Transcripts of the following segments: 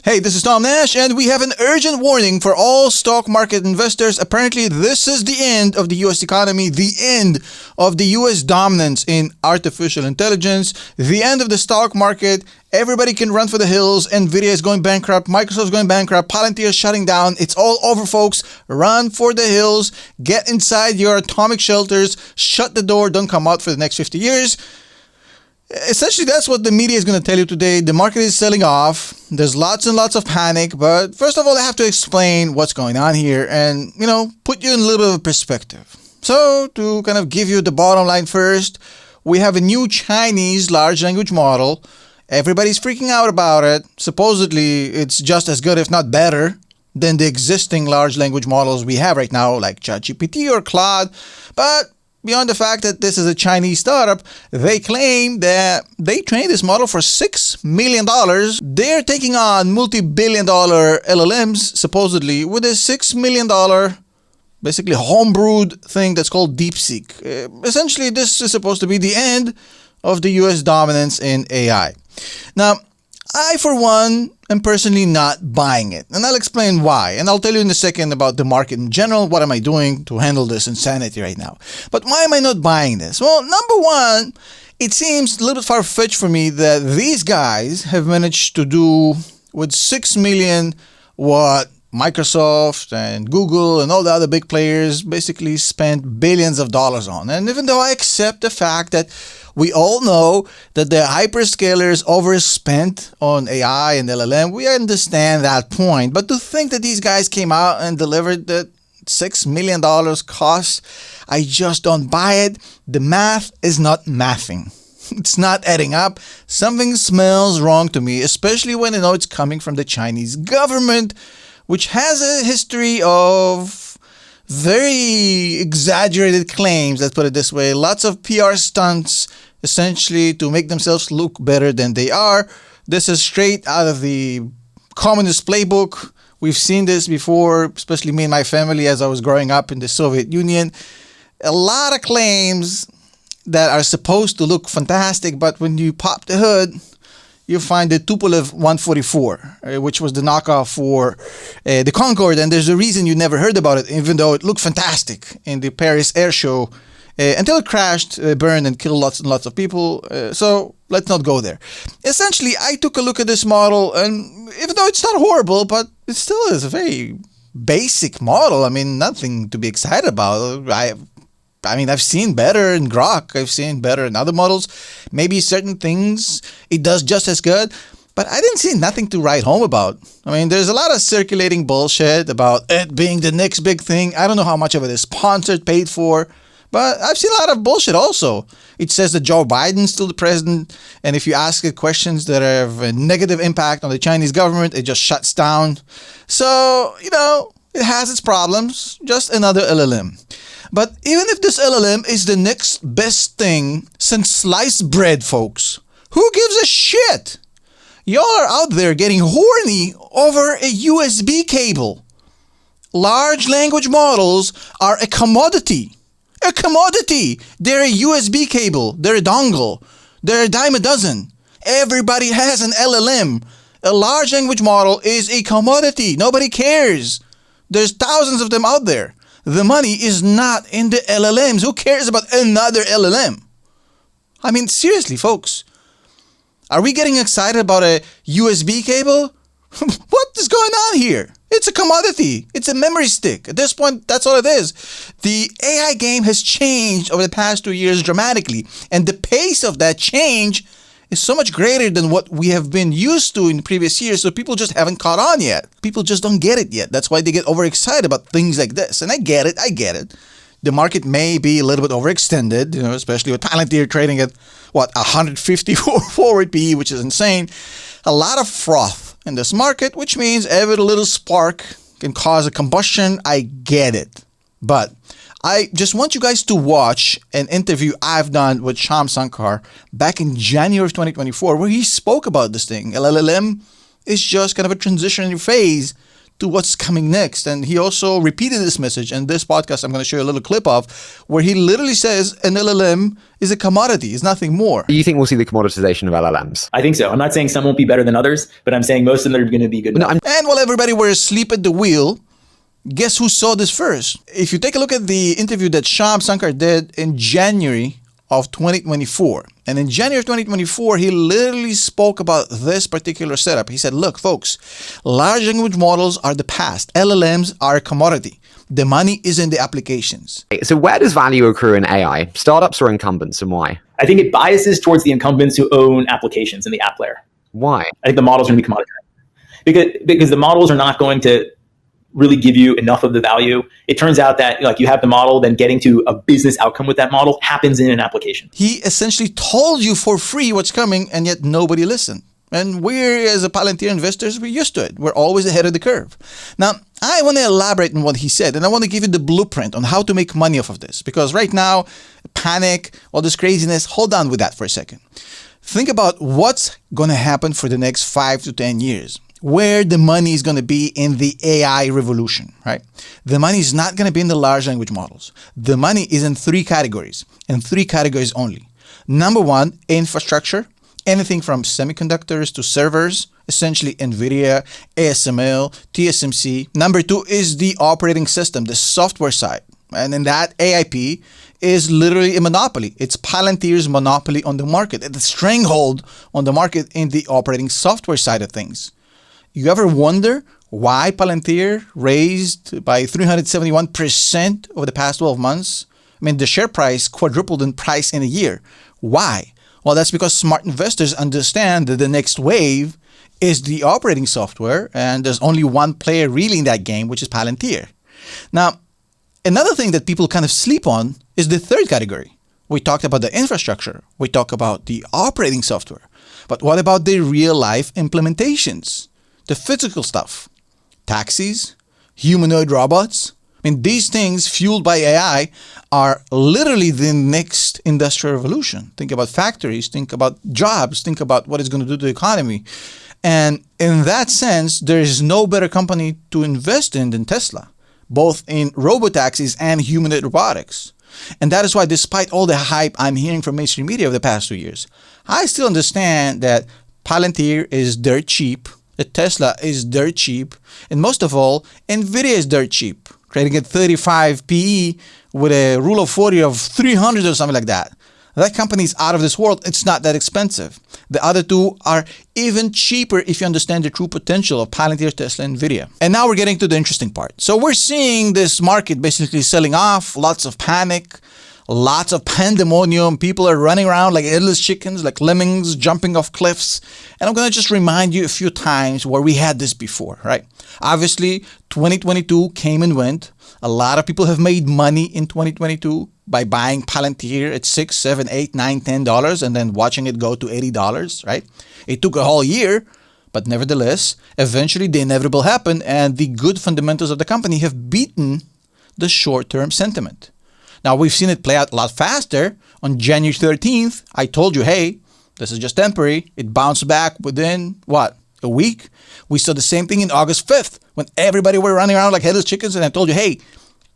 Hey, this is Tom Nash, and we have an urgent warning for all stock market investors. Apparently, this is the end of the U.S. economy, the end of the U.S. dominance in artificial intelligence, the end of the stock market. Everybody can run for the hills. Nvidia is going bankrupt. Microsoft's going bankrupt. Palantir is shutting down. It's all over, folks. Run for the hills. Get inside your atomic shelters. Shut the door. Don't come out for the next 50 years. Essentially, that's what the media is going to tell you today. The market is selling off. There's lots and lots of panic. But first of all, I have to explain what's going on here and, put you in a little bit of perspective. So to kind of give you the bottom line first, we have a new Chinese large language model. Everybody's freaking out about it. Supposedly, it's just as good, if not better, than the existing large language models we have right now, like ChatGPT or Claude. But beyond the fact that this is a Chinese startup, they claim that they trained this model for $6 million. They're taking on multi-billion-dollar LLMs, supposedly, with a $6 million, basically homebrewed thing that's called Deepseek. Essentially, this is supposed to be the end of the U.S. dominance in AI. Now, I, for one, am personally not buying it. And I'll explain why. And I'll tell you in a second about the market in general. What am I doing to handle this insanity right now? But why am I not buying this? Well, number one, it seems a little bit far-fetched for me that these guys have managed to do with 6 million what Microsoft and Google and all the other big players basically spent billions of dollars on. And even though I accept the fact that we all know that the hyperscalers overspent on AI and LLM, we understand that point. But to think that these guys came out and delivered the $6 million cost, I just don't buy it. The math is not mathing. It's not adding up. Something smells wrong to me, especially when I know it's coming from the Chinese government, which has a history of very exaggerated claims, let's put it this way. Lots of PR stunts, essentially to make themselves look better than they are. This is straight out of the communist playbook. We've seen this before, especially me and my family as I was growing up in the Soviet Union. A lot of claims that are supposed to look fantastic, but when you pop the hood, you find the Tupolev 144, which was the knockoff for the Concorde. And there's a reason you never heard about it, even though it looked fantastic in the Paris air show until it crashed, burned, and killed lots and lots of people. So let's not go there. Essentially, I took a look at this model, and even though it's not horrible, but it still is a very basic model. I mean, nothing to be excited about. I've seen better in Grok. I've seen better in other models. Maybe certain things it does just as good, but I didn't see nothing to write home about. I mean, there's a lot of circulating bullshit about it being the next big thing. I don't know how much of it is sponsored, paid for, but I've seen a lot of bullshit also. It says that Joe Biden's still the president, and if you ask it questions that have a negative impact on the Chinese government, it just shuts down. So, it has its problems. Just another LLM. But even if this LLM is the next best thing since sliced bread, folks, who gives a shit? Y'all are out there getting horny over a USB cable. Large language models are a commodity. A commodity. They're a USB cable. They're a dongle. They're a dime a dozen. Everybody has an LLM. A large language model is a commodity. Nobody cares. There's thousands of them out there. The money is not in the LLMs. Who cares about another LLM? I mean, seriously, folks. Are we getting excited about a USB cable? What is going on here? It's a commodity. It's a memory stick. At this point, that's all it is. The AI game has changed over the past 2 years dramatically. And the pace of that change is so much greater than what we have been used to in the previous years, so people just haven't caught on yet. People just don't get it yet. That's why they get overexcited about things like this. And I get it. The market may be a little bit overextended, especially with Palantir trading at, 150 forward PE, which is insane. A lot of froth in this market, which means every little spark can cause a combustion. I get it. But I just want you guys to watch an interview I've done with Shyam Sankar back in January of 2024, where he spoke about this thing. LLM is just kind of a transitionary phase to what's coming next. And he also repeated this message in this podcast I'm going to show you a little clip of, where he literally says an LLM is a commodity, it's nothing more. Do you think we'll see the commoditization of LLMs? I think so. I'm not saying some won't be better than others, but I'm saying most of them are going to be good enough. And while everybody were asleep at the wheel, guess who saw this first? If you take a look at the interview that Shyam Sankar did in January of 2024, and in January of 2024, he literally spoke about this particular setup. He said, look, folks, large language models are the past. LLMs are a commodity. The money is in the applications. So where does value accrue in AI? Startups or incumbents, and why? I think it biases towards the incumbents who own applications in the app layer. Why? I think the models are going to be commoditized because the models are not going to really give you enough of the value. It turns out that like you have the model, then getting to a business outcome with that model happens in an application. He essentially told you for free what's coming, and yet nobody listened. And we're, as a Palantir investors, we're used to it. We're always ahead of the curve. Now, I want to elaborate on what he said, and I want to give you the blueprint on how to make money off of this. Because right now, panic, all this craziness, hold on with that for a second. Think about what's going to happen for the next 5 to 10 years. Where the money is going to be in the AI revolution, right? The money is not going to be in the large language models. The money is in 3 categories, and 3 categories only. Number 1, infrastructure. Anything from semiconductors to servers, essentially NVIDIA, ASML, TSMC. Number 2 is the operating system, the software side. And in that, AIP is literally a monopoly. It's Palantir's monopoly on the market. It's a stranglehold on the market in the operating software side of things. You ever wonder why Palantir raised by 371% over the past 12 months? I mean, the share price quadrupled in price in a year. Why? Well, that's because smart investors understand that the next wave is the operating software, and there's only one player really in that game, which is Palantir. Now, another thing that people kind of sleep on is the third category. We talked about the infrastructure. We talked about the operating software. But what about the real-life implementations? The physical stuff? Taxis? Humanoid robots? I mean, these things fueled by AI are literally the next industrial revolution. Think about factories, think about jobs, think about what it's going to do to the economy. And in that sense, there is no better company to invest in than Tesla, both in robotaxis and humanoid robotics. And that is why, despite all the hype I'm hearing from mainstream media over the past 2 years, I still understand that Palantir is dirt cheap, that Tesla is dirt cheap, and most of all, NVIDIA is dirt cheap, trading at 35 PE with a rule of 40 of 300 or something like that. That company is out of this world. It's not that expensive. The other two are even cheaper if you understand the true potential of Palantir, Tesla, and NVIDIA. And now we're getting to the interesting part. So we're seeing this market basically selling off, lots of panic, lots of pandemonium. People are running around like headless chickens, like lemmings jumping off cliffs. And I'm going to just remind you a few times where we had this before, right? Obviously, 2022 came and went. A lot of people have made money in 2022 by buying Palantir at $6, $7, $8, $9, $10 and then watching it go to $80, right? It took a whole year, but nevertheless, eventually the inevitable happened and the good fundamentals of the company have beaten the short-term sentiment. Now, we've seen it play out a lot faster. On January 13th, I told you, hey, this is just temporary. It bounced back within, what, a week? We saw the same thing in August 5th when everybody were running around like headless chickens, and I told you, hey,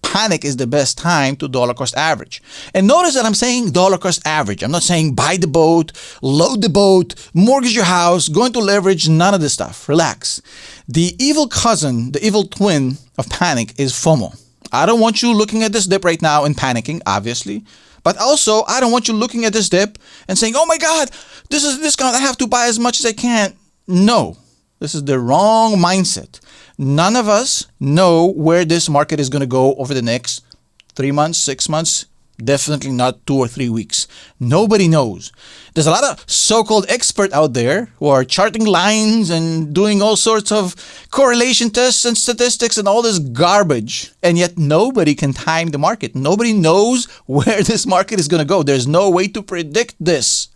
panic is the best time to dollar cost average. And notice that I'm saying dollar cost average. I'm not saying buy the boat, load the boat, mortgage your house, go into leverage, none of this stuff. Relax. The evil cousin, the evil twin of panic is FOMO. I don't want you looking at this dip right now and panicking, obviously. But also, I don't want you looking at this dip and saying, oh my God, this is a discount. I have to buy as much as I can. No, this is the wrong mindset. None of us know where this market is going to go over the next 3 months, 6 months, definitely not 2 or 3 weeks. Nobody knows. There's a lot of so-called experts out there who are charting lines and doing all sorts of correlation tests and statistics and all this garbage. And yet nobody can time the market. Nobody knows where this market is going to go. There's no way to predict this.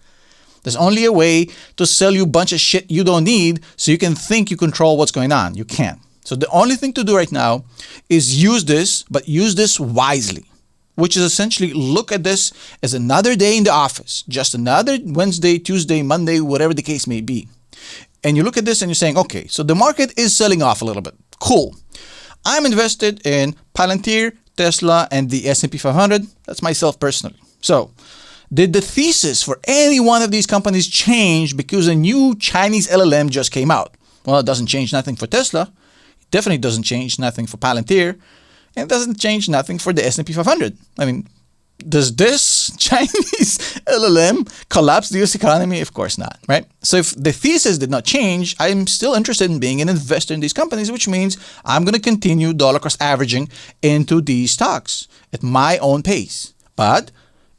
There's only a way to sell you a bunch of shit you don't need so you can think you control what's going on. You can't. So the only thing to do right now is use this, but use this wisely, which is essentially look at this as another day in the office, just another Wednesday, Tuesday, Monday, whatever the case may be. And you look at this and you're saying, okay, so the market is selling off a little bit. Cool. I'm invested in Palantir, Tesla, and the S&P 500. That's myself personally. So, did the thesis for any one of these companies change because a new Chinese LLM just came out? Well, it doesn't change nothing for Tesla. It definitely doesn't change nothing for Palantir. And it doesn't change nothing for the S&P 500. I mean, does this Chinese LLM collapse the US economy? Of course not, right? So if the thesis did not change, I'm still interested in being an investor in these companies, which means I'm going to continue dollar cost averaging into these stocks at my own pace. But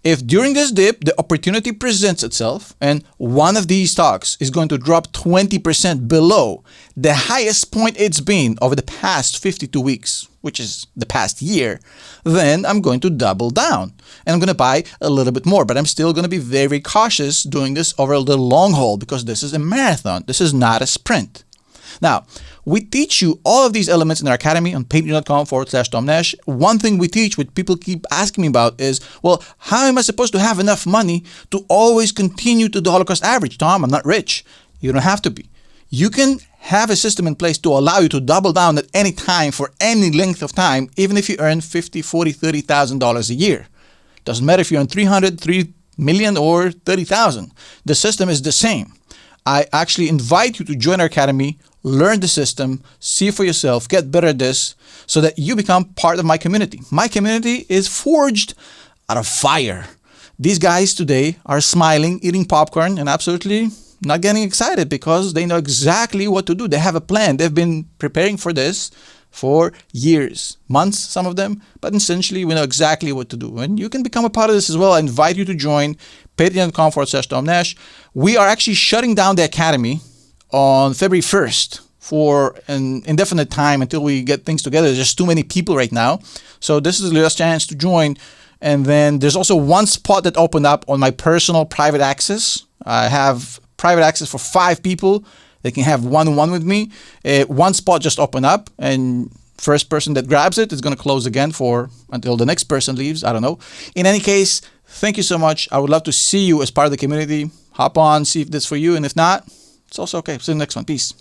if during this dip, the opportunity presents itself and one of these stocks is going to drop 20% below the highest point it's been over the past 52 weeks, which is the past year, then I'm going to double down and I'm going to buy a little bit more. But I'm still going to be very cautious doing this over the long haul because this is a marathon. This is not a sprint. Now, we teach you all of these elements in our academy on patreon.com/Tom Nash. One thing we teach, which people keep asking me about is, well, how am I supposed to have enough money to always continue to dollar cost average? Tom, I'm not rich. You don't have to be. You can have a system in place to allow you to double down at any time for any length of time, even if you earn $50,000, $40,000, $30,000 a year. Doesn't matter if you earn 300, 3 million or 30,000. The system is the same. I actually invite you to join our academy, learn the system, see for yourself, get better at this so that you become part of my community. My community is forged out of fire. These guys today are smiling, eating popcorn, and absolutely not getting excited because they know exactly what to do. They have a plan. They've been preparing for this for years, months, some of them, but essentially we know exactly what to do. And you can become a part of this as well. I invite you to join patreon.com/Tom Nash. We are actually shutting down the academy on February 1st for an indefinite time until we get things together. There's just too many people right now. So this is the last chance to join. And then there's also one spot that opened up on my personal private access. I have private access for 5 people. They can have one-on-one with me. One spot just opened up, and first person that grabs it is going to close again for until the next person leaves. I don't know. In any case, thank you so much. I would love to see you as part of the community. Hop on, see if this is for you, and if not, it's also okay. See you in the next one. Peace.